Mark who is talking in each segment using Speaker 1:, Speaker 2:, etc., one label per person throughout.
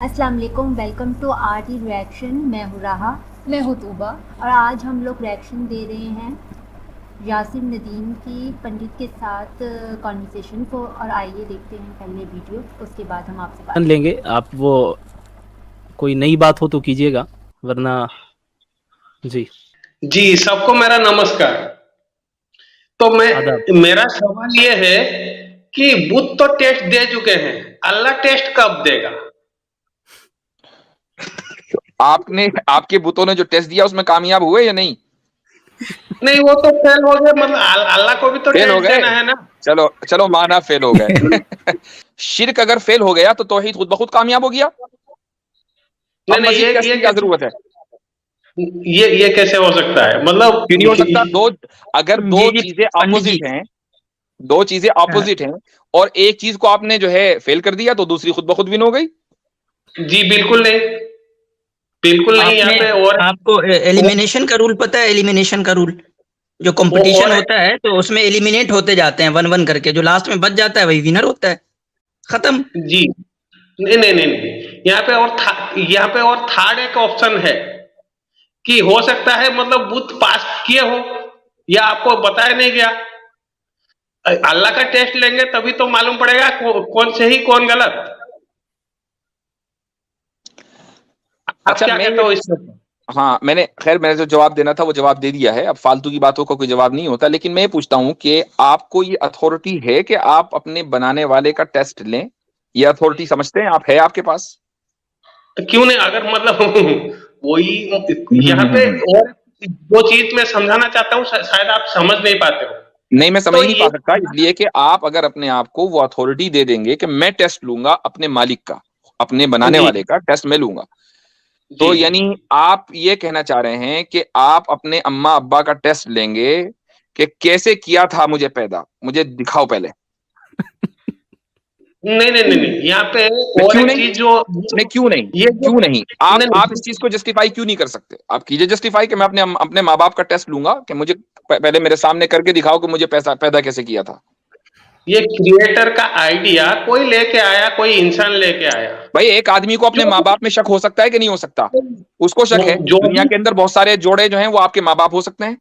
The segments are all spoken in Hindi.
Speaker 1: अस्सलाम वालेकुम, वेलकम टू आरटी रिएक्शन। मैं हूँ राहा।
Speaker 2: मैं हूँ तूबा।
Speaker 1: और आज हम लोग रिएक्शन दे रहे हैं यासिर नदीम की पंडित के साथ कॉन्वर्सेशन को। और आइए देखते हैं पहले वीडियो, उसके बाद हम आपसे बात
Speaker 3: लेंगे।
Speaker 1: करेंगे।
Speaker 3: आप वो कोई नई बात हो तो कीजिएगा, वरना जी।
Speaker 4: जी, सबको मेरा नमस्कार। तो
Speaker 3: आदाब।
Speaker 4: मेरा सवाल ये है कि बुद्ध तो टेस्ट दे चुके हैं, अल्लाह टेस्ट कब देगा?
Speaker 5: आपने आपके बुतों ने जो टेस्ट दिया उसमें कामयाब हुए या नहीं?
Speaker 4: नहीं, वो तो फेल हो गए, मतलब अल्लाह को भी तो
Speaker 5: फेल हो
Speaker 4: टेस्ट
Speaker 5: गए।
Speaker 4: देना है ना।
Speaker 5: चलो चलो माना फेल हो गए। शिर्क अगर फेल हो गया तो तौहीद खुद ब खुद कामयाब हो गया।
Speaker 4: नहीं
Speaker 5: अब
Speaker 4: नहीं,
Speaker 5: मजीद टेस्ट
Speaker 4: ये
Speaker 5: की क्या जरूरत है?
Speaker 4: ये कैसे हो सकता है, मतलब
Speaker 5: क्यों नहीं हो सकता? अगर दो
Speaker 6: जी जी
Speaker 5: चीजें
Speaker 6: पंडित जी।
Speaker 5: ऑपोजिट हैं, दो चीजें
Speaker 6: हाँ,
Speaker 5: ऑपोजिट हैं और एक चीज को आपने जो है फेल कर दिया तो दूसरी खुद ब खुद विन हो गई।
Speaker 4: जी बिल्कुल नहीं, बिल्कुल नहीं यहाँ
Speaker 6: आपने
Speaker 4: पे।
Speaker 6: आपको एलिमिनेशन का रूल पता है? एलिमिनेशन का रूल, जो कंपटीशन
Speaker 4: और
Speaker 6: होता है तो उसमें एलिमिनेट होते जाते हैं वन वन करके, जो लास्ट में बच जाता है वही विनर होता है। खत्म।
Speaker 4: जी, नहीं नहीं नहीं नहीं, यहाँ पे और थर्ड एक ऑप्शन है कि हो सकता है, मतलब बुथ पास किए हो या आपको बताया नहीं गया। अल्लाह का टेस्ट लेंगे तभी तो मालूम पड़ेगा कौन सही कौन गलत। आप
Speaker 5: अच्छा
Speaker 4: क्या
Speaker 5: मैं
Speaker 4: कहते
Speaker 5: ये
Speaker 4: हो इसमें?
Speaker 5: हाँ मैंने जो जवाब देना था वो जवाब दे दिया है। अब फालतू की बातों का कोई जवाब नहीं होता, लेकिन मैं ये पूछता हूँ कि आपको ये अथॉरिटी है कि आप अपने बनाने वाले का टेस्ट लें? ये अथॉरिटी समझते हैं आप, है आपके पास?
Speaker 4: क्यों नहीं, अगर मतलब वही यहाँ पे।
Speaker 5: हम्म।
Speaker 4: और वो चीज मैं समझाना चाहता हूँ, शायद आप समझ नहीं पाते हो।
Speaker 5: नहीं, मैं समझ
Speaker 4: तो
Speaker 5: नहीं पा
Speaker 4: ये
Speaker 5: सकता, इसलिए कि आप अगर अपने आप को वो अथॉरिटी दे देंगे कि मैं टेस्ट लूंगा अपने मालिक का, अपने बनाने
Speaker 4: जी
Speaker 5: वाले का टेस्ट मैं लूंगा,
Speaker 4: जी
Speaker 5: तो यानी आप ये कहना चाह रहे हैं कि आप अपने अम्मा अब्बा का टेस्ट लेंगे कि कैसे किया था मुझे पैदा, मुझे दिखाओ पहले।
Speaker 4: नहीं नहीं नहीं नहीं, यहाँ पे
Speaker 5: नहीं,
Speaker 4: और
Speaker 5: क्यों
Speaker 4: एक
Speaker 5: नहीं?
Speaker 4: चीज जो
Speaker 5: नहीं क्यों नहीं?
Speaker 4: ये जो
Speaker 5: क्यों नहीं? आप
Speaker 4: नहीं
Speaker 5: आप इस
Speaker 4: नहीं,
Speaker 5: चीज को जस्टिफाई क्यों नहीं कर सकते? आप कीजिए जस्टिफाई कि मैं अपने अपने माँ बाप का टेस्ट लूंगा कि मुझे पहले मेरे सामने करके दिखाओ कि मुझे पैसा पैदा कैसे किया था।
Speaker 4: ये क्रिएटर का आइडिया कोई लेके आया, कोई इंसान लेके आया।
Speaker 5: भाई एक आदमी को अपने
Speaker 4: जो
Speaker 5: माँ बाप में शक हो सकता है कि नहीं हो सकता? उसको शक है।
Speaker 4: जो
Speaker 5: दुनिया
Speaker 4: भी
Speaker 5: के अंदर बहुत सारे जोड़े जो हैं वो आपके माँ बाप हो सकते हैं,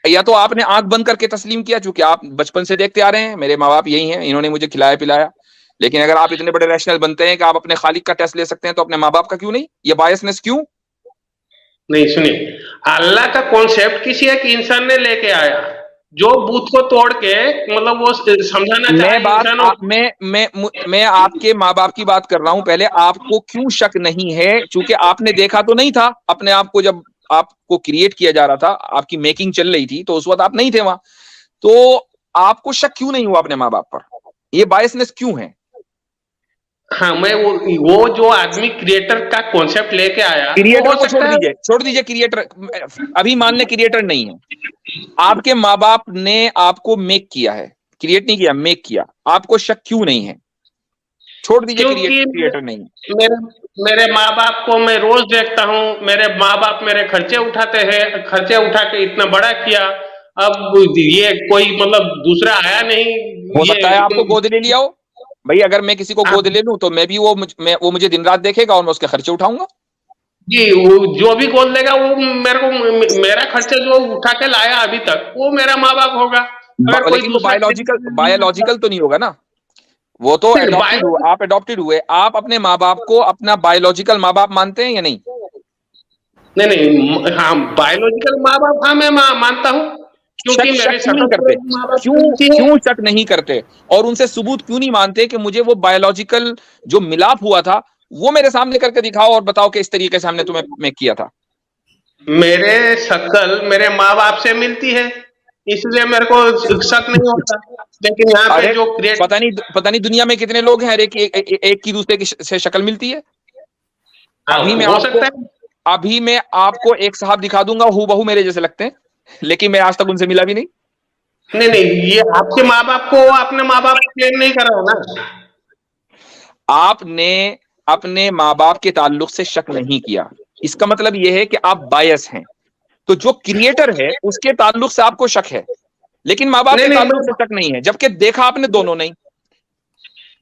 Speaker 5: या तो आपने आंख बंद करके तस्लीम किया, चूंकि आप बचपन से देखते आ रहे हैं मेरे माँ बाप यही हैं, इन्होंने मुझे खिलाया पिलाया। लेकिन अगर आप इतने बड़े रैशनल बनते हैं कि आप अपने खालिक का टेस्ट ले सकते हैं, तो अपने माँ बाप का क्यों नहीं? ये बायसनेस क्यों?
Speaker 4: नहीं, सुनिए, अल्लाह का कॉन्सेप्ट किसी एक इंसान ने लेके आया, जो बूथ को तोड़ के, मतलब वो समझाना चाहे
Speaker 5: मैं बात
Speaker 4: इंसानों को।
Speaker 5: मैं आपके माँ बाप की बात कर रहा हूं। पहले आपको क्यों शक नहीं है? चूंकि आपने देखा तो नहीं था अपने आप को, जब आपको क्रिएट किया जा रहा था, आपकी मेकिंग चल रही थी, तो उस वक्त आप नहीं थे वहां। तो आपको शक क्यों नहीं हुआ अपने माँ बाप पर? ये बायसनेस क्यों है?
Speaker 4: हाँ, मैं वो जो आदमी क्रिएटर का कॉन्सेप्ट लेके आया, वो
Speaker 5: क्रिएटर
Speaker 4: हो
Speaker 5: को
Speaker 4: सकता है।
Speaker 5: छोड़ दीजिए क्रिएटर। अभी मान ले क्रिएटर नहीं है, आपके माँ बाप ने आपको मेक किया है, क्रिएट नहीं किया, मेक किया। आपको शक क्यों नहीं है? छोड़ दीजिए
Speaker 4: क्योंकि
Speaker 5: क्रिएटर नहीं है।
Speaker 4: मेरे मेरे माँ बाप को मैं रोज देखता हूँ, मेरे माँ बाप मेरे खर्चे उठाते हैं, खर्चे उठा के इतना बड़ा किया। अब ये कोई मतलब दूसरा आया नहीं।
Speaker 5: हो
Speaker 4: ये
Speaker 5: सकता है आपको गोद ले लिया हो। भाई अगर मैं किसी को गोद
Speaker 4: आप
Speaker 5: ले लूं तो मैं भी वो मुझे दिन रात देखेगा और मैं उसके खर्चे उठाऊंगा।
Speaker 4: जी, जो भी गोद लेगा वो मेरे को, मेरा खर्चा जो उठा के लाया अभी तक, वो मेरा माँ बाप होगा। अगर कोई
Speaker 5: लेकिन वो
Speaker 4: दूसरा
Speaker 5: बायोलॉजिकल तो नहीं होगा ना। वो तो
Speaker 4: नहीं,
Speaker 5: एडॉप्टेड हुआ, आप एडॉप्टेड हुए। आप अपने माँ बाप को अपना बायोलॉजिकल माँ बाप मानते हैं या नहीं?
Speaker 4: नहीं नहीं, हाँ बायोलॉजिकल माँ बाप, हाँ मैं मानता हूँ, क्योंकि
Speaker 5: शक शक
Speaker 4: मेरी
Speaker 5: क्यों नहीं
Speaker 4: शकल
Speaker 5: करते?
Speaker 4: माँ बाप
Speaker 5: क्यों
Speaker 4: की है।
Speaker 5: क्यों शक नहीं करते? और उनसे सबूत क्यों नहीं मानते कि मुझे वो बायोलॉजिकल जो मिलाप हुआ था वो मेरे सामने करके दिखाओ और बताओ कि इस तरीके से हमने तुम्हें मैं किया था।
Speaker 4: मेरे शक्ल मेरे माँ बाप से मिलती है, इसलिए मेरे को शक नहीं होता। लेकिन यहाँ पे
Speaker 5: अरे
Speaker 4: जो क्रिएट
Speaker 5: पता नहीं दुनिया में कितने लोग हैं, हर एक की दूसरे की से शक्ल मिलती है।
Speaker 4: हाँ,
Speaker 5: अभी मैं
Speaker 4: हो
Speaker 5: आपको
Speaker 4: सकता है।
Speaker 5: अभी मैं आपको एक साहब दिखा दूंगा, हूबहू मेरे जैसे लगते हैं, लेकिन मैं आज तक उनसे मिला भी नहीं।
Speaker 4: नहीं नहीं, ये आपके माँ बाप को अपने माँ बाप क्लेम नहीं कर रहा है ना।
Speaker 5: आपने अपने माँ बाप के ताल्लुक से शक नहीं किया, इसका मतलब यह है कि आप बायस हैं। तो जो क्रिएटर है उसके ताल्लुक से आपको शक है, लेकिन माँ बाप
Speaker 4: नहीं
Speaker 5: के
Speaker 4: नहीं,
Speaker 5: ताल्लुक से शक नहीं है, जबकि देखा आपने दोनों नहीं।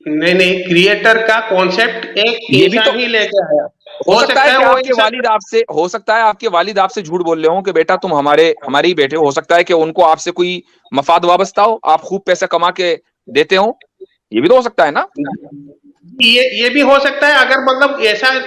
Speaker 4: नहीं नहीं, क्रिएटर का कॉन्सेप्ट एक
Speaker 5: ये भी
Speaker 4: इंसान
Speaker 5: तो
Speaker 4: ही लेके आया।
Speaker 5: हो सकता है कि
Speaker 4: वो
Speaker 5: आपके वालिद आपसे, हो सकता है आपके वालिद आपसे झूठ बोल रहे हो कि बेटा तुम हमारे ही बेटे हो सकता है कि उनको आपसे कोई मफाद वाबस्ता हो, आप खूब पैसा कमा के देते हो, ये भी तो हो सकता है ना।
Speaker 4: ये भी हो सकता है, अगर मतलब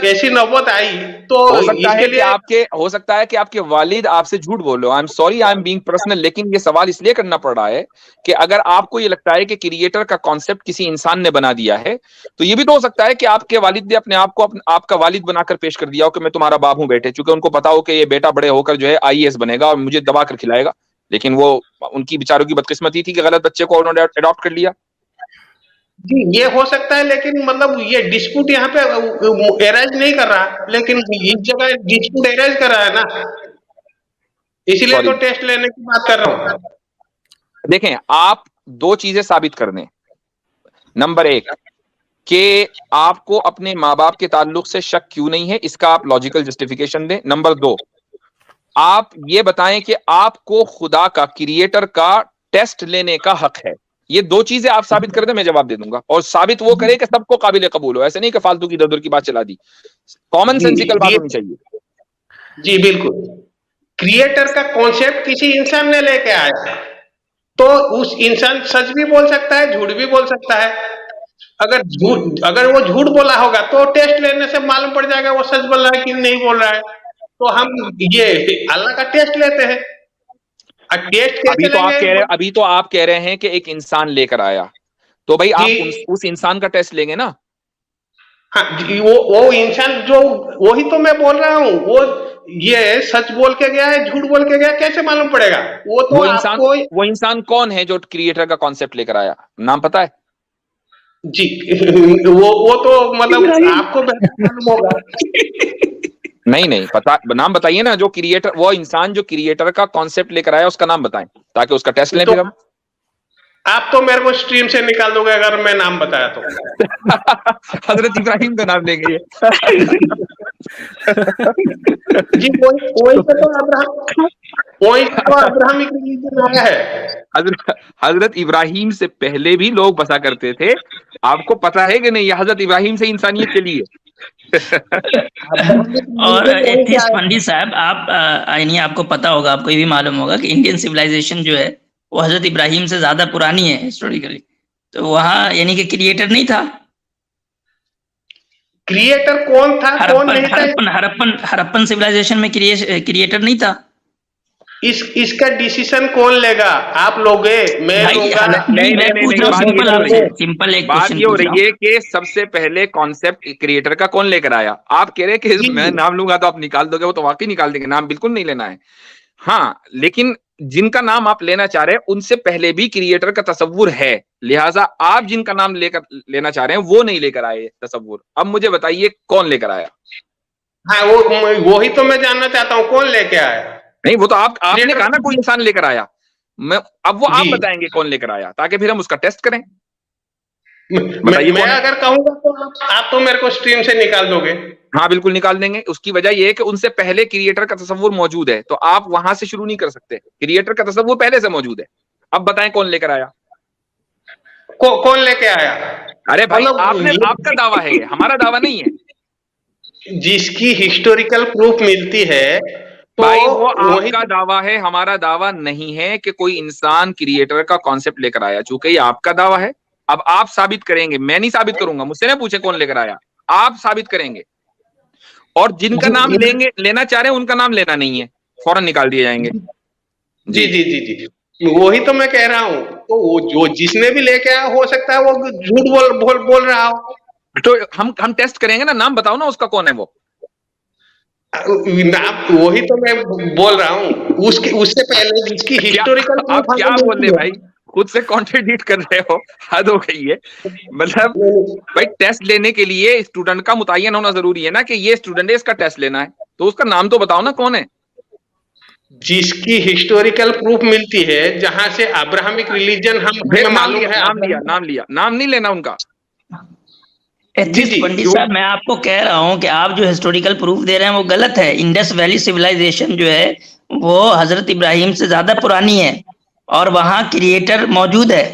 Speaker 4: ऐसी नौबत आई तो
Speaker 5: हो सकता
Speaker 4: इसके
Speaker 5: है कि
Speaker 4: लिए
Speaker 5: हो सकता है कि आपके वालिद आपसे झूठ बोल रहे हो। I am sorry, I am being personal, लेकिन ये सवाल इसलिए करना पड़ रहा है कि अगर आपको ये लगता है कि क्रिएटर का कॉन्सेप्ट किसी इंसान ने बना दिया है, तो ये भी तो हो सकता है कि आपके वालिद ने अपने आप को आपका वालिद बनाकर पेश कर दिया हो कि मैं तुम्हारा बाप हूं बेटे, चूंकि उनको पता हो कि ये बेटा बड़े होकर जो है आईएएस बनेगा और मुझे दबा कर खिलाएगा, लेकिन वो उनकी बेचारों की बदकिस्मती थी कि गलत बच्चे को उन्होंने अडॉप्ट कर लिया।
Speaker 4: जी ये हो सकता है, लेकिन मतलब ये डिस्प्यूट यहाँ पे एराइज नहीं कर रहा, लेकिन इस जगह डिस्प्यूट एराइज कर रहा है ना, इसीलिए
Speaker 5: सॉरी,
Speaker 4: तो टेस्ट लेने की बात कर रहा हूँ।
Speaker 5: देखें आप दो चीजें साबित कर दें। नंबर एक कि आपको अपने माँ बाप के ताल्लुक से शक क्यों नहीं है, इसका आप लॉजिकल जस्टिफिकेशन दें। नंबर दो, आप ये बताएं कि आपको खुदा का, क्रिएटर का टेस्ट लेने का हक है। ये दो चीजें आप साबित कर दें, मैं जवाब दे दूंगा। और साबित वो करे कि सबको काबिल कबूल हो, ऐसे नहीं कि फालतू की इधर-उधर की बात चला दी, कॉमन सेंसिकल बात होनी चाहिए।
Speaker 4: जी बिल्कुल, क्रिएटर का कॉन्सेप्ट किसी इंसान ने लेके आया, तो उस इंसान सच भी बोल सकता है, झूठ भी बोल सकता है। अगर वो झूठ बोला होगा तो टेस्ट लेने से मालूम पड़ जाएगा वो सच बोल रहा है कि नहीं बोल रहा है। तो हम ये अल्लाह का टेस्ट लेते हैं। टेस्ट कैसे लेंगे?
Speaker 5: अभी तो आप कह रहे हैं कि एक इंसान लेकर आया, तो भाई आप
Speaker 4: जी
Speaker 5: उस इंसान का टेस्ट लेंगे ना।
Speaker 4: हाँ जी, वो इंसान जो, वही तो मैं बोल रहा हूँ, वो ये सच बोल के गया है, झूठ बोल के गया, कैसे मालूम पड़ेगा? वो तो आपको
Speaker 5: वो इंसान कौन है जो क्रिएटर का कॉन्सेप्ट लेकर आया, नाम पता है?
Speaker 4: जी वो तो मतलब आपको बेहतर मालूम होगा।
Speaker 5: नहीं नहीं पता, नाम बताइए ना, जो क्रिएटर, वो इंसान जो क्रिएटर का कॉन्सेप्ट लेकर आया उसका नाम बताएं ताकि उसका टेस्ट लें
Speaker 4: तो
Speaker 5: फिर हम।
Speaker 4: आप तो मेरे को स्ट्रीम से निकाल दोगे अगर मैं नाम बताया तो।
Speaker 5: हजरत इब्राहिम का नाम लेंगे।
Speaker 4: जी वही पे तो अब्राहमिक रिलीजन आया है।
Speaker 5: हजरत इब्राहिम से पहले भी लोग बसा करते थे, आपको पता है कि नहीं? हजरत इब्राहिम से इंसानियत चली है।
Speaker 6: और एथिस्ट पंडित साहब, आप यानी आपको पता होगा, आपको ये भी मालूम होगा कि इंडियन सिविलाइजेशन जो है वो हजरत इब्राहिम से ज्यादा पुरानी है हिस्टोरिकली, तो वहाँ यानी कि क्रिएटर नहीं था।
Speaker 4: क्रिएटर कौन था कौन नहीं था,
Speaker 6: हड़प्पन सिविलाइजेशन में क्रिएटर नहीं था।
Speaker 4: इसका डिसीजन कौन लेगा? आप लोगे, मैं लूंगा?
Speaker 6: सिंपल एक
Speaker 5: बात ये हो रही है कि सबसे पहले कॉन्सेप्ट क्रिएटर का कौन लेकर आया। आप कह रहे हैं कि मैं नाम लूंगा तो आप निकाल दोगे, वो तो वाकई निकाल देंगे, नाम बिल्कुल नहीं लेना है। हाँ, लेकिन जिनका नाम आप लेना चाह रहे हैं उनसे पहले भी क्रिएटर का तसव्वुर है, लिहाजा आप जिनका नाम लेना चाह रहे हैं वो नहीं लेकर आए तसव्वुर। अब मुझे बताइए कौन लेकर आया?
Speaker 4: हाँ वही तो मैं जानना चाहता हूँ, कौन लेके आया?
Speaker 5: नहीं, वो तो आपने कहा ना कोई इंसान लेकर आया। अब वो आप बताएंगे कौन लेकर आया, ताकि फिर हम उसका टेस्ट करें।
Speaker 4: मैं अगर कहूंगा तो आप तो मेरे को स्ट्रीम से निकाल दोगे।
Speaker 5: हाँ बिल्कुल निकाल देंगे। उसकी वजह यह है कि उनसे पहले क्रिएटर का तसव्वुर मौजूद है, तो आप वहां से शुरू नहीं कर सकते। क्रिएटर का तसव्वुर पहले से मौजूद है। अब बताएं कौन लेकर आया?
Speaker 4: कौन लेके आया?
Speaker 5: अरे भाई, आपका दावा है, हमारा दावा नहीं है।
Speaker 4: जिसकी हिस्टोरिकल प्रूफ मिलती है तो
Speaker 5: भाई वो आपका दावा है, हमारा दावा नहीं है कि कोई इंसान क्रिएटर का कॉन्सेप्ट लेकर आया। चूंकि ये आपका दावा है, अब आप साबित करेंगे, मैं नहीं साबित करूंगा। मुझसे ना पूछे कौन लेकर आया, आप साबित करेंगे। और जिनका नाम लेना चाह रहे हैं उनका नाम लेना नहीं है, फौरन निकाल दिए जाएंगे।
Speaker 4: जी जी जी जी, वही तो मैं कह रहा हूँ। तो वो जो जिसने भी लेके आया, हो सकता है वो झूठ बोल रहा हो।
Speaker 5: तो हम टेस्ट करेंगे ना, नाम बताओ ना उसका कौन है वो।
Speaker 4: नाम वही तो मैं बोल रहा हूँ, उससे पहले जिसकी हिस्टोरिकल
Speaker 5: आप क्या बोल रहे भाई, खुद से कॉन्ट्रडिक्ट कर रहे हो, हद हो गई है। मतलब भाई टेस्ट लेने के लिए स्टूडेंट का मुतय्यन होना जरूरी है ना, कि ये स्टूडेंट है, इसका टेस्ट लेना है, तो उसका नाम तो बताओ ना कौन है।
Speaker 4: जिसकी हिस्टोरिकल प्रूफ मिलती है, जहां से अब्राहमिक रिलीजन हमें मालूम है।
Speaker 5: नाम नहीं लेना उनका।
Speaker 6: पंडित साहब, मैं आपको कह रहा हूँ कि आप जो हिस्टोरिकल प्रूफ दे रहे हैं वो गलत है। इंडस वैली सिविलाइजेशन जो है वो हजरत इब्राहिम से ज्यादा पुरानी है और वहाँ क्रिएटर मौजूद है।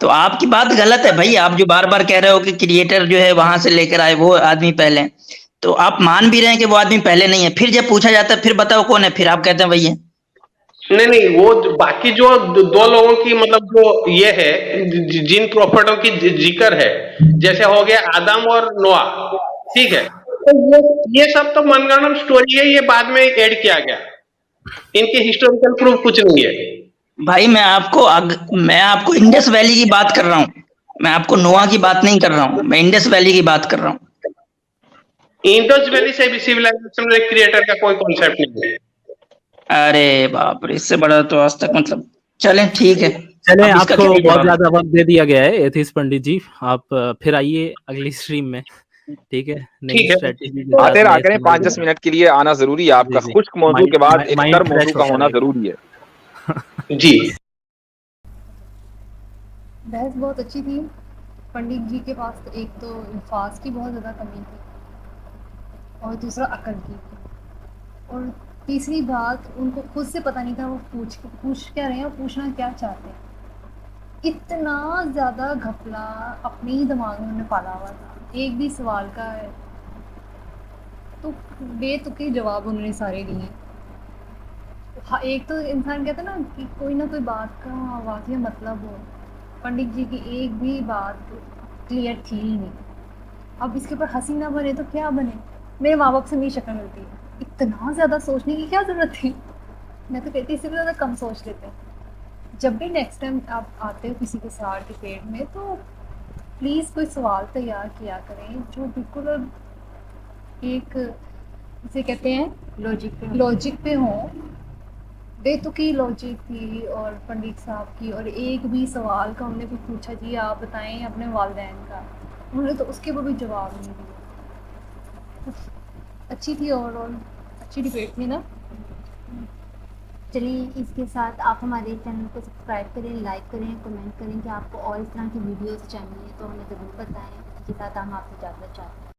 Speaker 6: तो आपकी बात गलत है भाई, आप जो बार बार कह रहे हो कि क्रिएटर जो है वहां से लेकर आए वो आदमी पहले हैं, तो आप मान भी रहे हैं कि वो आदमी पहले नहीं है, फिर जब पूछा जाता है फिर बताओ कौन है, फिर आप कहते हैं वही है।
Speaker 4: नहीं नहीं, वो बाकी जो दो लोगों की मतलब जो ये है, जिन प्रॉफिटों की जिक्र है, जैसे हो गया आदम और नोआ, ठीक है, तो ये सब तो मनगढ़ंत स्टोरी है, ये बाद में ऐड किया गया, इनके हिस्टोरिकल प्रूफ कुछ नहीं है
Speaker 6: भाई मैं आपको इंडस वैली की बात कर रहा हूँ, मैं आपको नोआ की बात नहीं कर रहा हूँ, मैं इंडस वैली की बात कर रहा हूँ।
Speaker 4: इंडस वैली से भी सिविलाइजेशन में क्रिएटर का कोई कॉन्सेप्ट नहीं है।
Speaker 6: अरे बाप रे, इससे बड़ा तो आज तक मतलब, चलें ठीक है।
Speaker 3: चले,
Speaker 6: अब इसका
Speaker 3: आपको
Speaker 6: क्या
Speaker 3: बहुत
Speaker 6: जवाब?
Speaker 3: ज्यादा वक्त दे दिया गया है एथिस पंडित जी, आप फिर आइए अगली स्ट्रीम में, ठीक है, नई
Speaker 4: ठीक है।
Speaker 3: स्ट्रेटेजी के साथ,
Speaker 5: आते रहा
Speaker 3: नए
Speaker 5: करें,
Speaker 3: सवाल
Speaker 5: 5-10
Speaker 3: के
Speaker 5: मिनट के लिए आना जरूरी है आपका।
Speaker 3: जी, जी।
Speaker 5: खुश्क मौजू के बाद एक
Speaker 3: माइंड
Speaker 5: गर्म मौजू
Speaker 3: फ्रेश
Speaker 5: का
Speaker 3: होता
Speaker 5: होना
Speaker 3: रहेगा।
Speaker 5: जरूरी है।
Speaker 4: जी
Speaker 1: बहस बहुत अच्छी थी। पंडित जी के पास तो एक तो अल्फाज की बहुत ज़्यादा कमी थी और दूसरा अकल की, और तीसरी बात उनको खुद से पता नहीं था वो पूछ क्या रहे हैं और पूछना क्या चाहते हैं। इतना ज़्यादा घपला अपने ही दिमाग में उन्होंने पाला हुआ था, एक भी सवाल का तो बेतुके जवाब उन्होंने सारे दिए। हाँ, एक तो इंसान कहता है ना कि कोई ना कोई बात का वाक़ई मतलब हो, पंडित जी की एक भी बात क्लियर थी ही नहीं। अब इसके ऊपर हंसी ना बने तो क्या बने, मेरे माँ बाप से मेरी शक्ल मिलती है, इतना ज़्यादा सोचने की क्या ज़रूरत थी। मैं तो कहती इससे भी ज़्यादा कम सोच लेते हैं। जब भी नेक्स्ट टाइम आप आते हो किसी के साथ डिबेट में तो प्लीज़ कोई सवाल तैयार किया करें जो बिल्कुल एक इसे कहते हैं लॉजिक पे हो। बेतुकी लॉजिक थी और पंडित साहब की, और एक भी सवाल का हमने कुछ पूछा जी आप बताएं अपने वालिदैन का, उन्होंने तो उसके ऊपर भी जवाब नहीं दिया। अच्छी थी, ओवरऑल अच्छी डिबेट थी ना।
Speaker 2: चलिए, इसके साथ आप हमारे चैनल को सब्सक्राइब करें, लाइक करें, कमेंट करें कि आपको और इस तरह की वीडियोस चाहिए तो हमें ज़रूर बताएं। इसके साथ हम आपसे इजाज़त चाहते हैं।